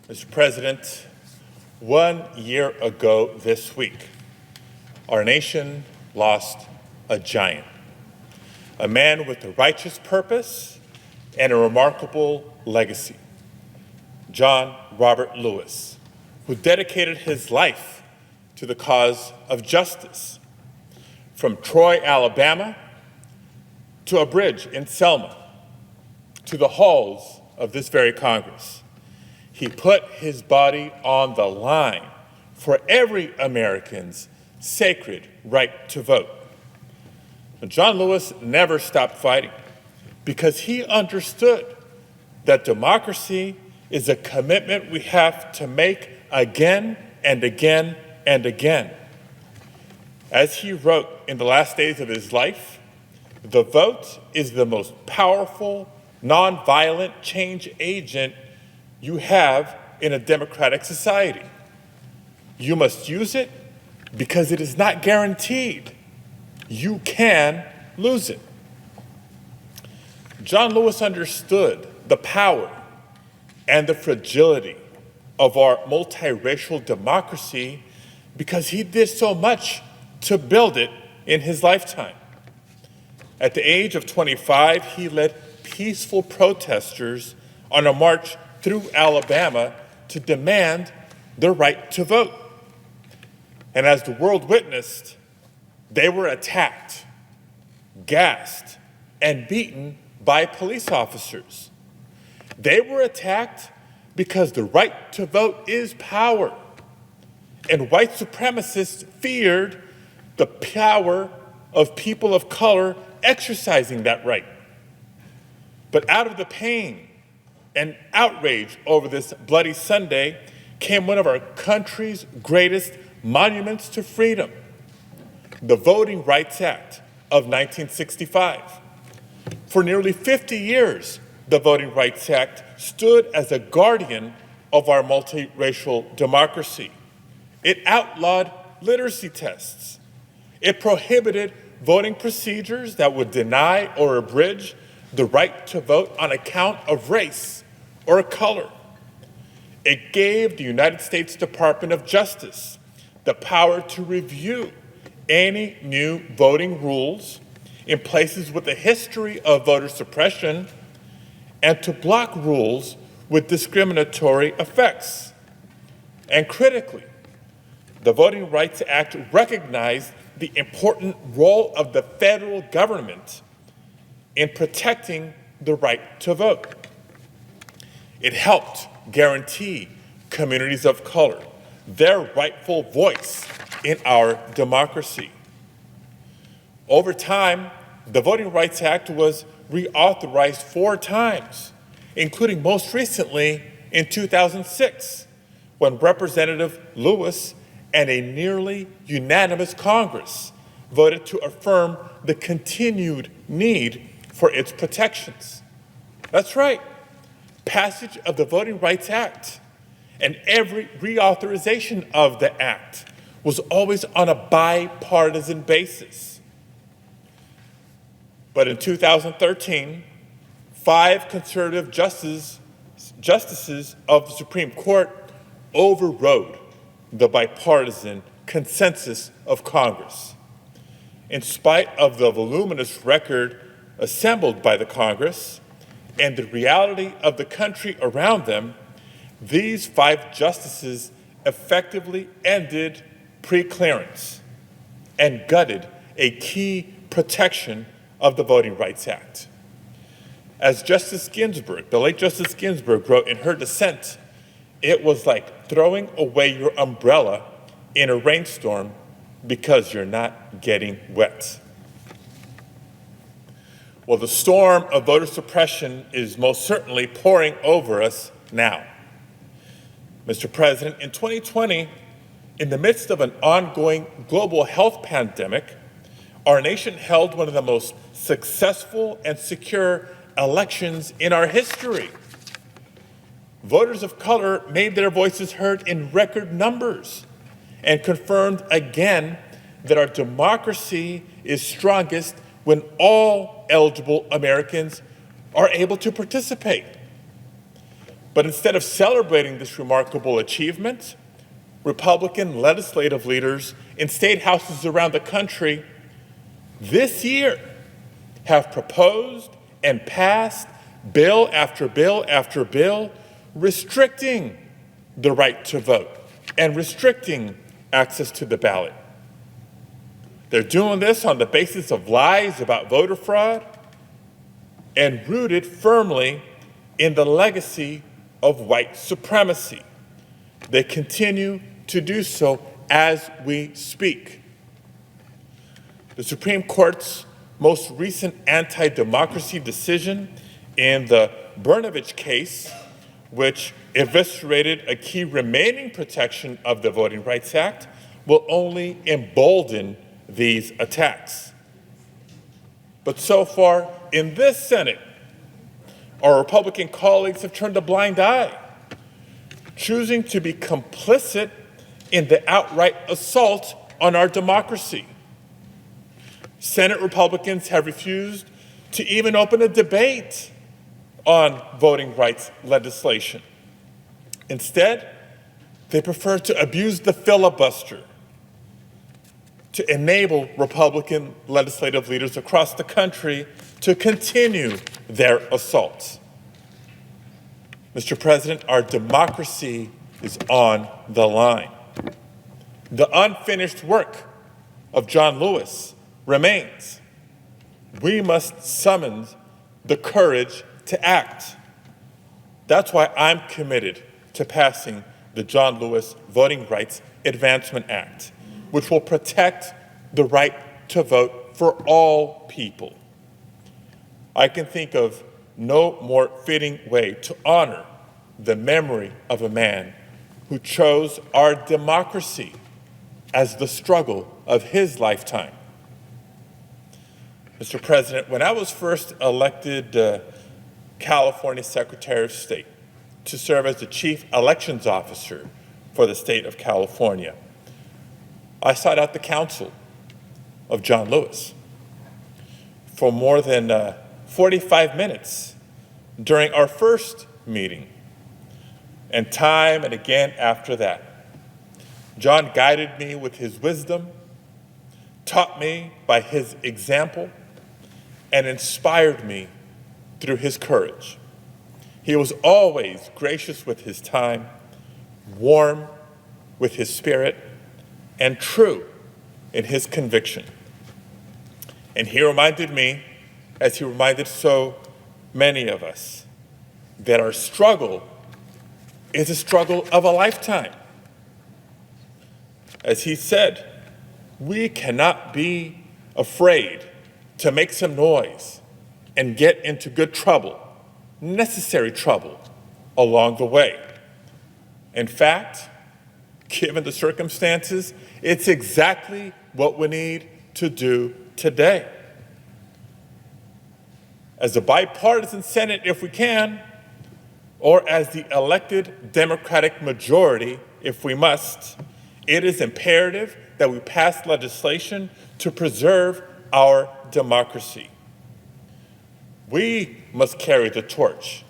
Mr. President, 1 year ago this week, our nation lost a giant, a man with a righteous purpose and a remarkable legacy, John Robert Lewis, who dedicated his life to the cause of justice. From Troy, Alabama, to a bridge in Selma, to the halls of this very Congress, he put his body on the line for every American's sacred right to vote. John Lewis never stopped fighting because he understood that democracy is a commitment we have to make again and again and again. As he wrote in the last days of his life, the vote is the most powerful, nonviolent change agent you have in a democratic society. You must use it because it is not guaranteed. You can lose it. John Lewis understood the power and the fragility of our multiracial democracy because he did so much to build it in his lifetime. At the age of 25, he led peaceful protesters on a march through Alabama to demand their right to vote. And as the world witnessed, they were attacked, gassed, and beaten by police officers. They were attacked because the right to vote is power, and white supremacists feared the power of people of color exercising that right. But out of the pain and outrage over this bloody Sunday came one of our country's greatest monuments to freedom, the Voting Rights Act of 1965. For nearly 50 years, the Voting Rights Act stood as a guardian of our multiracial democracy. It outlawed literacy tests. It prohibited voting procedures that would deny or abridge the right to vote on account of race or color. It gave the United States Department of Justice the power to review any new voting rules in places with a history of voter suppression and to block rules with discriminatory effects. And critically, the Voting Rights Act recognized the important role of the federal government in protecting the right to vote. It helped guarantee communities of color their rightful voice in our democracy. Over time, the Voting Rights Act was reauthorized 4 times, including most recently in 2006, when Representative Lewis and a nearly unanimous Congress voted to affirm the continued need for its protections. That's right, passage of the Voting Rights Act and every reauthorization of the act was always on a bipartisan basis. But in 2013, 5 conservative justices of the Supreme Court overrode the bipartisan consensus of Congress. In spite of the voluminous record assembled by the Congress and the reality of the country around them, these 5 justices effectively ended preclearance and gutted a key protection of the Voting Rights Act. As Justice Ginsburg, the late Justice Ginsburg, wrote in her dissent, it was like throwing away your umbrella in a rainstorm because you're not getting wet. Well, the storm of voter suppression is most certainly pouring over us now. Mr. President, in 2020, in the midst of an ongoing global health pandemic, our nation held one of the most successful and secure elections in our history. Voters of color made their voices heard in record numbers and confirmed again that our democracy is strongest when all eligible Americans are able to participate. But instead of celebrating this remarkable achievement, Republican legislative leaders in state houses around the country this year have proposed and passed bill after bill after bill restricting the right to vote and restricting access to the ballot. They're doing this on the basis of lies about voter fraud and rooted firmly in the legacy of white supremacy. They continue to do so as we speak. The Supreme Court's most recent anti-democracy decision in the Brnovich case, which eviscerated a key remaining protection of the Voting Rights Act, will only embolden these attacks. But so far in this Senate, our Republican colleagues have turned a blind eye, choosing to be complicit in the outright assault on our democracy. Senate Republicans have refused to even open a debate on voting rights legislation. Instead, they prefer to abuse the filibuster to enable Republican legislative leaders across the country to continue their assaults. Mr. President, our democracy is on the line. The unfinished work of John Lewis remains. We must summon the courage to act. That's why I'm committed to passing the John Lewis Voting Rights Advancement Act, which will protect the right to vote for all people. I can think of no more fitting way to honor the memory of a man who chose our democracy as the struggle of his lifetime. Mr. President, when I was first elected California Secretary of State to serve as the Chief Elections Officer for the state of California, I sought out the counsel of John Lewis for more than 45 minutes during our first meeting, and time and again after that. John guided me with his wisdom, taught me by his example, and inspired me through his courage. He was always gracious with his time, warm with his spirit, and true in his conviction. And he reminded me, as he reminded so many of us, that our struggle is a struggle of a lifetime. As he said, we cannot be afraid to make some noise and get into good trouble, necessary trouble, along the way. In fact, given the circumstances, it's exactly what we need to do today. As a bipartisan Senate, if we can, or as the elected Democratic majority, if we must, it is imperative that we pass legislation to preserve our democracy. We must carry the torch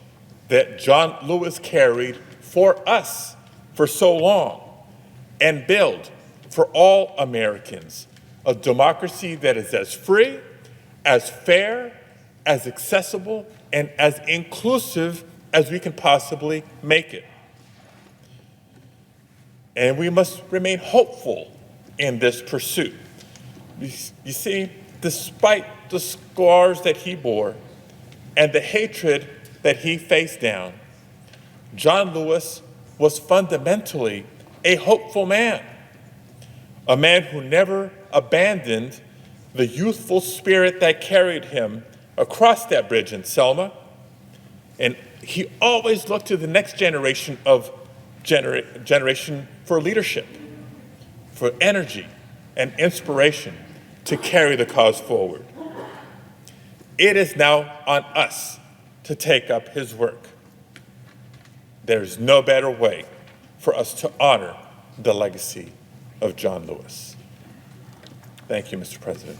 that John Lewis carried for us for so long and build for all Americans a democracy that is as free, as fair, as accessible, and as inclusive as we can possibly make it. And we must remain hopeful in this pursuit. You see, despite the scars that he bore and the hatred that he faced down, John Lewis was fundamentally a hopeful man, a man who never abandoned the youthful spirit that carried him across that bridge in Selma. And he always looked to the next generation for leadership, for energy and inspiration to carry the cause forward. It is now on us to take up his work. There's no better way for us to honor the legacy of John Lewis. Thank you, Mr. President.